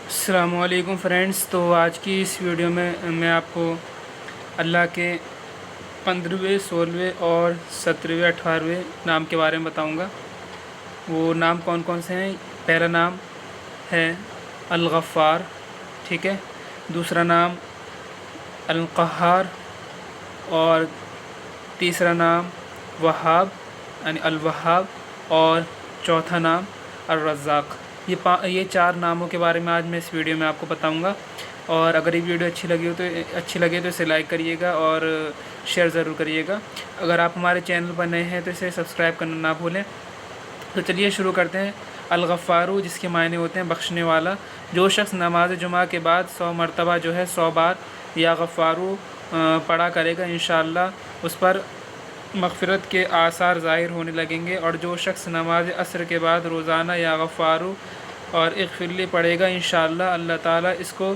السلام علیکم فرینڈس۔ تو آج کی اس ویڈیو میں میں آپ کو اللہ کے 15ویں 16ویں اور 17ویں 18ویں نام کے بارے میں بتاؤں گا۔ وہ نام کون کون سے ہیں؟ پہلا نام ہے الغفار، ٹھیک ہے۔ دوسرا نام القہار، اور تیسرا نام وہاب یعنی الوہاب، اور چوتھا نام الرزاق۔ یہ 4 ناموں کے بارے میں آج میں اس ویڈیو میں آپ کو بتاؤں گا۔ اور اگر یہ ویڈیو اچھی لگے تو اسے لائک کریے گا اور شیئر ضرور کریے گا۔ اگر آپ ہمارے چینل پر نئے ہیں تو اسے سبسکرائب کرنا نہ بھولیں۔ تو چلیے شروع کرتے ہیں۔ الغفارو، جس کے معنی ہوتے ہیں بخشنے والا۔ جو شخص نماز جمعہ کے بعد 100 مرتبہ 100 بار یا غفارو پڑھا کرے گا، انشاءاللہ اس پر مغفرت کے آثار ظاہر ہونے لگیں گے۔ اور جو شخص نماز عصر کے بعد روزانہ یا غفارو اور اغفرلی پڑھے گا، انشاءاللہ اللہ تعالیٰ اس کو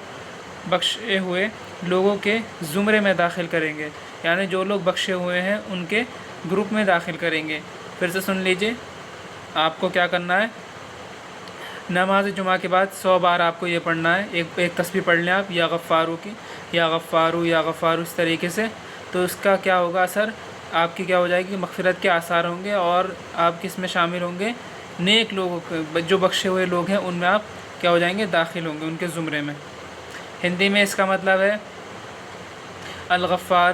بخشے ہوئے لوگوں کے زمرے میں داخل کریں گے، یعنی جو لوگ بخشے ہوئے ہیں ان کے گروپ میں داخل کریں گے۔ پھر سے سن لیجئے، آپ کو کیا کرنا ہے؟ نماز جمعہ کے بعد 100 بار آپ کو یہ پڑھنا ہے۔ ایک تسبیح پڑھ لیں آپ یا غفارو کی، یا غفارو یا غفارو، اس طریقے سے۔ تو اس کا کیا ہوگا اثر؟ آپ کی کیا ہو جائے گی؟ مغفرت کے آثار ہوں گے، اور آپ کس میں شامل ہوں گے؟ نیک لوگوں کے، جو بخشے ہوئے لوگ ہیں ان میں آپ کیا ہو جائیں گے؟ داخل ہوں گے، ان کے زمرے میں۔ ہندی میں اس کا مطلب ہے الغفار،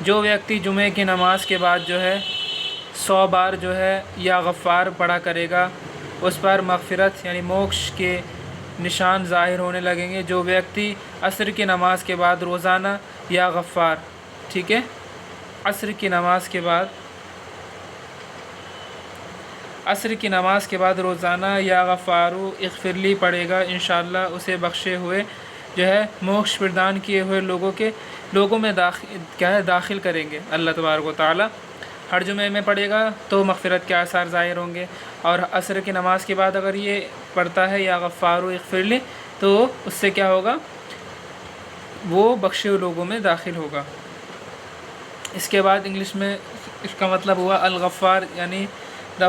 جو ویکتی جمعے کی نماز کے بعد 100 بار یا غفار پڑھا کرے گا، اس پر مغفرت یعنی موکش کے نشان ظاہر ہونے لگیں گے۔ جو ویکتی عصر کی نماز کے بعد روزانہ یا غفار، ٹھیک ہے، عصر کی نماز کے بعد روزانہ یا غفارو اغفرلی پڑھے گا، انشاءاللہ اسے بخشے ہوئے موکش پردان کیے ہوئے لوگوں میں داخل کریں گے اللہ تبارک و تعالی۔ ہر جمعے میں پڑھے گا تو مغفرت کے آثار ظاہر ہوں گے، اور عصر کی نماز کے بعد اگر یہ پڑھتا ہے یا غفارو اغفرلی، تو اس سے کیا ہوگا؟ وہ بخشے ہوئے لوگوں میں داخل ہوگا۔ اس کے بعد انگلش میں اس کا مطلب ہوا الغفار یعنی دا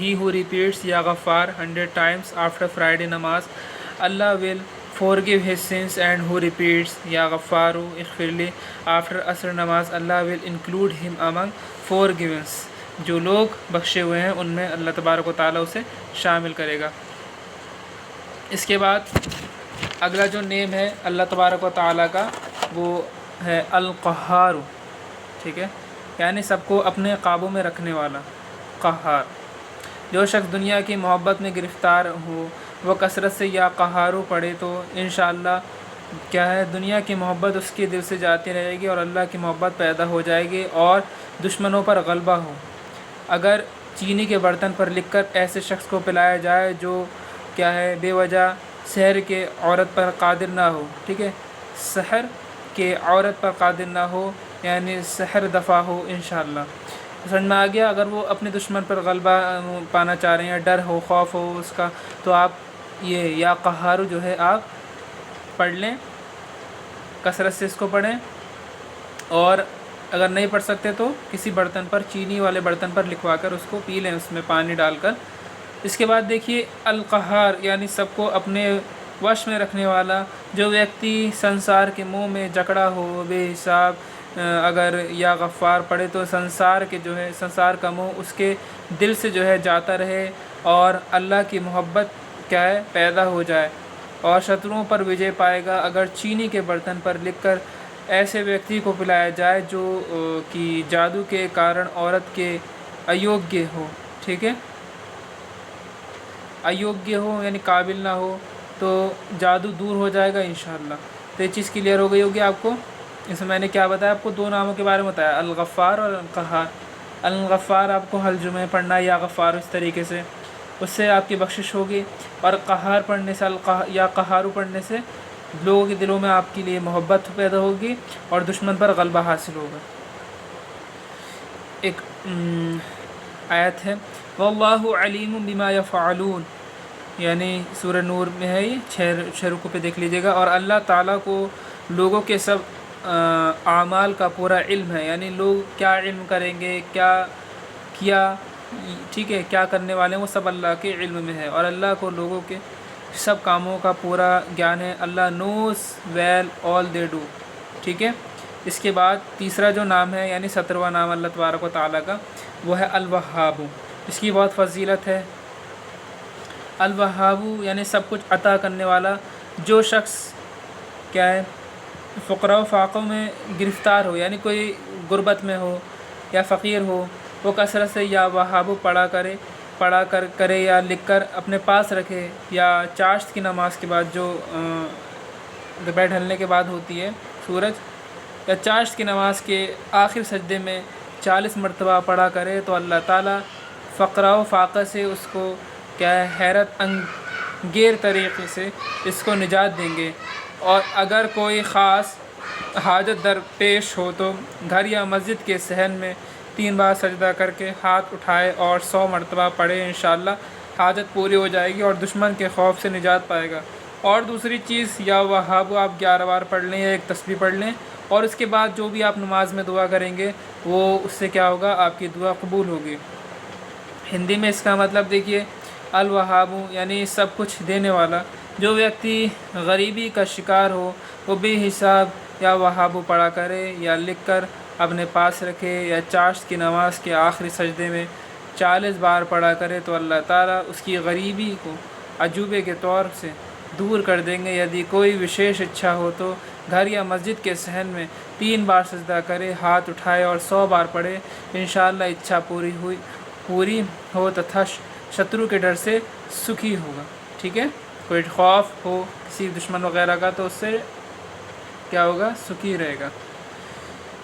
ہی ہو ریپیٹس یا غفار 100 times after Friday نماز، اللہ will forgive his sins. And who repeats یا غفارو اغفرلی after عصر نماز، اللہ will include him among forgivens. جو لوگ بخشے ہوئے ہیں ان میں اللہ تبارک و تعالیٰ اسے شامل کرے گا۔ اس کے بعد اگلا جو نیم ہے اللہ تبارک و تعالیٰ کا، وہ ہے القہار، ٹھیک ہے، یعنی سب کو اپنے قابو میں رکھنے والا، قہار۔ جو شخص دنیا کی محبت میں گرفتار ہو، وہ کثرت سے یا قہارو پڑھے تو انشاءاللہ دنیا کی محبت اس کے دل سے جاتی رہے گی، اور اللہ کی محبت پیدا ہو جائے گی، اور دشمنوں پر غلبہ ہو۔ اگر چینی کے برتن پر لکھ کر ایسے شخص کو پلایا جائے جو بے وجہ سحر کے عورت پر قادر نہ ہو، ٹھیک ہے، سحر کے عورت پر قادر نہ ہو یعنی سحر دفع ہو، انشاءاللہ سمجھ میں آ گیا۔ اگر وہ اپنے دشمن پر غلبہ پانا چاہ رہے ہیں، ڈر ہو، خوف ہو اس کا، تو آپ یہ یا قہارو آپ پڑھ لیں، کثرت سے اس کو پڑھیں، اور اگر نہیں پڑھ سکتے تو کسی برتن پر، چینی والے برتن پر لکھوا کر اس کو پی لیں، اس میں پانی ڈال کر۔ اس کے بعد دیکھیے القہار یعنی سب کو اپنے وش میں رکھنے والا۔ جو ویکتی سنسار کے منہ میں جکڑا ہو بے حساب، اگر یا غفار پڑھے تو سنسار کا منہ اس کے دل سے جاتا رہے، اور اللہ کی محبت پیدا ہو جائے، اور شتروؤں پر وجے پائے گا۔ اگر چینی کے برتن پر لکھ کر ایسے ویکتی کو پلایا جائے جو کہ جادو کے کارن عورت کے ایوگیہ ہو، ٹھیک ہے، ایوگیہ ہو یعنی قابل نہ ہو، تو جادو دور ہو جائے گا انشاءاللہ۔ تو یہ چیز کلیئر ہو گئی ہوگی آپ کو۔ اس میں نے کیا بتایا آپ کو؟ 2 ناموں کے بارے میں بتایا، الغفار اور القہار۔ الغفار آپ کو ہر جمعے پڑھنا ہے یا غفار، اس طریقے سے، اس سے آپ کی بخشش ہوگی، اور قہار پڑھنے سے یا قہارو پڑھنے سے لوگوں کے دلوں میں آپ کے لیے محبت پیدا ہوگی، اور دشمن پر غلبہ حاصل ہوگا۔ ایک آیت ہے واللہ علیم بما یفعلون، یعنی سورہ نور میں ہے، یہ 6 رکوع پہ دیکھ لیجیے گا۔ اور اللہ تعالیٰ کو لوگوں کے سب اعمال کا پورا علم ہے، یعنی لوگ کیا علم کریں گے، کیا کیا ٹھیک ہے، کیا کرنے والے ہیں وہ سب اللہ کے علم میں ہے، اور اللہ کو لوگوں کے سب کاموں کا پورا گیان ہے۔ اللہ نوز ویل آل دے ڈو، ٹھیک ہے۔ اس کے بعد تیسرا جو نام ہے یعنی 17واں نام اللہ تبارک و تعالیٰ کا، وہ ہے الوہاب۔ اس کی بہت فضیلت ہے۔ الوہاب یعنی سب کچھ عطا کرنے والا۔ جو شخص کیا ہے فقراء و فاقوں میں گرفتار ہو، یعنی کوئی غربت میں ہو یا فقیر ہو، وہ کثرت سے یا وہاب پڑھا کرے یا لکھ کر اپنے پاس رکھے، یا چاشت کی نماز کے بعد جو دوپہر ڈھلنے کے بعد ہوتی ہے سورج، یا چاشت کی نماز کے آخر سجدے میں 40 مرتبہ پڑھا کرے تو اللہ تعالیٰ فقراء و فاقہ سے اس کو کیا ہے حیرت انگیر طریقے سے اس کو نجات دیں گے۔ اور اگر کوئی خاص حاجت درپیش ہو تو گھر یا مسجد کے صحن میں 3 بار سجدہ کر کے ہاتھ اٹھائے اور 100 مرتبہ پڑھے، انشاءاللہ حاجت پوری ہو جائے گی اور دشمن کے خوف سے نجات پائے گا۔ اور دوسری چیز، یا وہاب آپ 11 بار پڑھ لیں یا ایک تسبیح پڑھ لیں، اور اس کے بعد جو بھی آپ نماز میں دعا کریں گے وہ اس سے کیا ہوگا، آپ کی دعا قبول ہوگی۔ ہندی میں اس کا مطلب دیکھیے، الوہاب یعنی سب کچھ دینے والا۔ جو ویکتی غریبی کا شکار ہو وہ بے حساب یا وہاب پڑھا کرے یا لکھ کر اپنے پاس رکھے، یا چاشت کی نماز کے آخری سجدے میں 40 بار پڑھا کرے تو اللہ تعالیٰ اس کی غریبی کو عجوبے کے طور سے دور کر دیں گے۔ یدی کوئی وشیش اچھا ہو تو گھر یا مسجد کے صحن میں 3 بار سجدہ کرے، ہاتھ اٹھائے اور 100 بار پڑھے، انشاءاللہ اچھا پوری ہو تتھا شترو کے ڈر سے سکھی ہوگا، ٹھیک ہے۔ کوئی خوف ہو کسی دشمن وغیرہ کا تو اس سے کیا ہوگا، سکھی رہے گا۔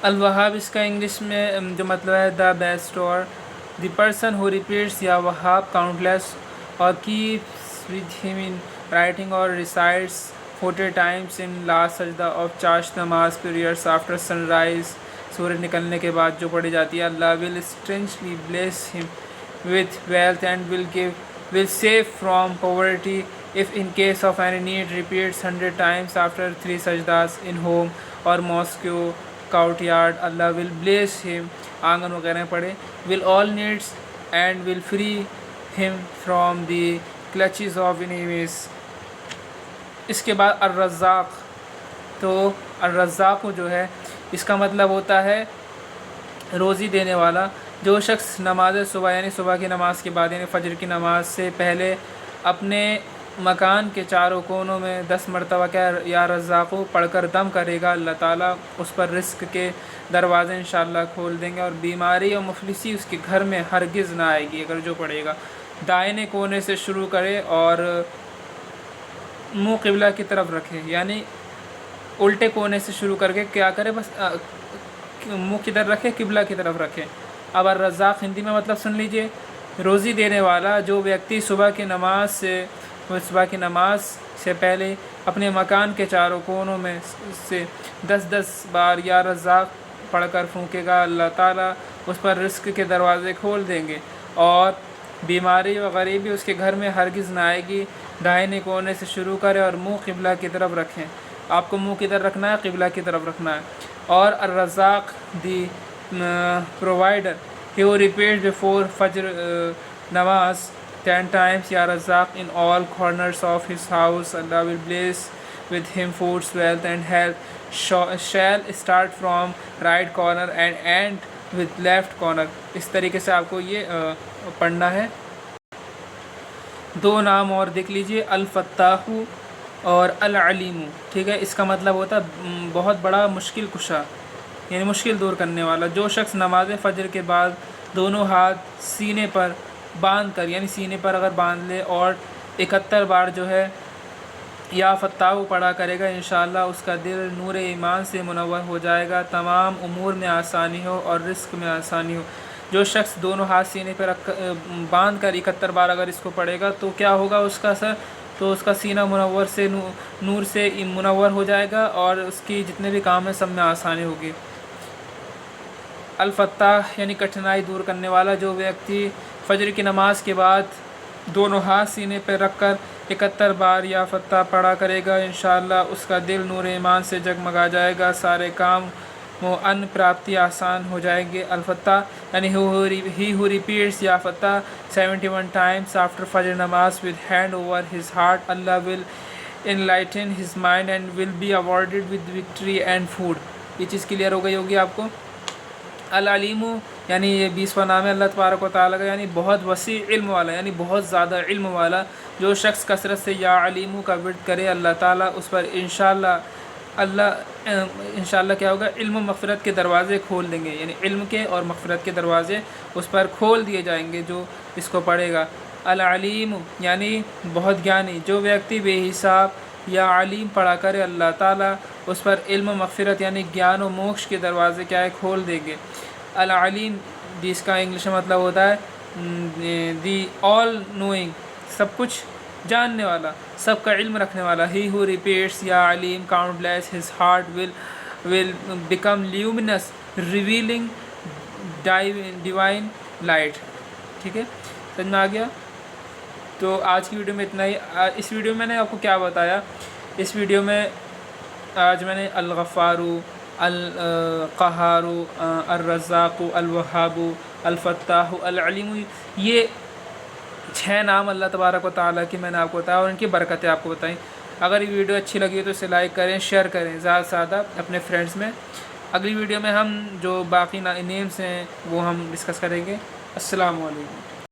الوہاب اس کا انگلش میں جو مطلب ہے دا بیسٹ اور دی پرسن ہو ریپیٹس یا وہاب کاؤنٹلیس اور کیپس ود ہم ان رائٹنگ اور ریسائٹس 40 times ان لاسٹ سجدہ آف چاشت نماز پیریڈس آفٹر سن رائز، سورج نکلنے کے بعد جو پڑھی جاتی ہے۔ اللہ ول اسٹرینجلی بلیس ہم with wealth and will save from poverty if in case of any need repeats 100 times after 3 sajdas in home or mosque courtyard. Allah will bless him، آنگن وغیرہ پڑھے، will all needs and will free him from the clutches of enemies۔ اس کے بعد الرزاق، تو الرزاق جو ہے اس کا مطلب ہوتا ہے روزی دینے والا۔ جو شخص نماز صبح یعنی صبح کی نماز کے بعد یعنی فجر کی نماز سے پہلے اپنے مکان کے چاروں کونوں میں 10 مرتبہ کیا یا رزاقو پڑھ کر دم کرے گا، اللہ تعالیٰ اس پر رزق کے دروازے انشاءاللہ کھول دیں گے، اور بیماری اور مفلسی اس کے گھر میں ہرگز نہ آئے گی اگر جو پڑھے گا۔ دائنے کونے سے شروع کرے اور منہ قبلہ کی طرف رکھے، یعنی الٹے کونے سے شروع کر کے کیا کرے، بس منہ کدھر رکھے، قبلہ کی طرف رکھے۔ اب الرزاق ہندی میں مطلب سن لیجئے، روزی دینے والا۔ جو ویکتی صبح کی نماز سے پہلے اپنے مکان کے چاروں کونوں میں سے 10 بار یا رزاق پڑھ کر پھونکے گا، اللہ تعالیٰ اس پر رزق کے دروازے کھول دیں گے اور بیماری و غریبی اس کے گھر میں ہرگز نہ آئے گی۔ دائنے کونے سے شروع کرے اور منہ قبلہ کی طرف رکھیں۔ آپ کو منہ کدھر رکھنا ہے، قبلہ کی طرف رکھنا ہے۔ اور الرزاق دی provider, he who repeats before Fajr namaz 10 times Ya Razzaq in all corners of his house, Allah will bless with him foods, wealth and health, shall start from right corner and end with left corner۔ اس طریقے سے آپ کو یہ پڑھنا ہے۔ 2 نام اور دیکھ لیجئے، الفتاح اور العلیم، ٹھیک ہے۔ اس کا مطلب ہوتا ہے بہت بڑا مشکل کشا، یعنی مشکل دور کرنے والا۔ جو شخص نماز فجر کے بعد دونوں ہاتھ سینے پر باندھ کر، یعنی سینے پر اگر باندھ لے اور 71 بار جو ہے یا فتاح پڑھا کرے گا، انشاءاللہ اس کا دل نور ایمان سے منور ہو جائے گا، تمام امور میں آسانی ہو اور رزق میں آسانی ہو۔ جو شخص دونوں ہاتھ سینے پر باندھ کر 71 بار اگر اس کو پڑھے گا تو کیا ہوگا اس کا سر، تو اس کا سینہ منور سے نور سے منور ہو جائے گا اور اس کی جتنے بھی کام ہیں سب میں آسانی ہوگی۔ الفتاح یعنی کٹھنائی دور کرنے والا۔ جو ویکتی فجر کی نماز کے بعد دونوں ہاتھ سینے پہ رکھ کر 71 بار یا فتح پڑھا کرے گا، انشاءاللہ اس کا دل نور ایمان سے جگمگا جائے گا، سارے کام وہ ان پراپتی آسان ہو جائیں گے. الفتح یعنی he who repeats یا فتح 71 times after Fajr namaz with hand over his heart, Allah will enlighten his mind and will be awarded with victory and food. یہ چیز کلیئر ہو گئی ہوگی آپ کو. العلیم یعنی یہ 20واں نام ہے اللہ تبارک و تعالیٰ کا، یعنی بہت وسیع علم والا، یعنی بہت زیادہ علم والا. جو شخص کثرت سے یا علیم کا ورد کرے اللہ تعالیٰ اس پر انشاءاللہ کیا ہوگا، علم و مغفرت کے دروازے کھول دیں گے. یعنی علم کے اور مغفرت کے دروازے اس پر کھول دیے جائیں گے جو اس کو پڑھے گا. العلیم یعنی بہت گیانی. جو ویکتی بے حساب یا علیم پڑھا کرے اللہ تعالیٰ اس پر علم و مغفرت یعنی گیان و موکش کے دروازے کیا ہے، کھول دیں گے. العلیم جس کا انگلش میں مطلب ہوتا ہے دی آل نوئنگ، سب کچھ جاننے والا، سب کا علم رکھنے والا. ہی ہو ریپیٹس یا علیم countless his heart will become luminous revealing divine light. ٹھیک ہے، سمجھ میں آ گیا. تو آج کی ویڈیو میں اتنا ہی. اس ویڈیو میں نے آپ کو کیا بتایا، اس ویڈیو میں آج میں نے الغفار، القہار، الرزاق، الوہاب، الفتاح، العلیم، یہ 6 نام اللہ تبارک و تعالیٰ کی میں نے آپ کو بتایا اور ان کی برکتیں آپ کو بتائیں. اگر یہ ویڈیو اچھی لگی تو اسے لائک کریں، شیئر کریں زیادہ سے زیادہ اپنے فرینڈز میں. اگلی ویڈیو میں ہم جو باقی نیمز ہیں وہ ہم ڈسکس کریں گے. السلام علیکم.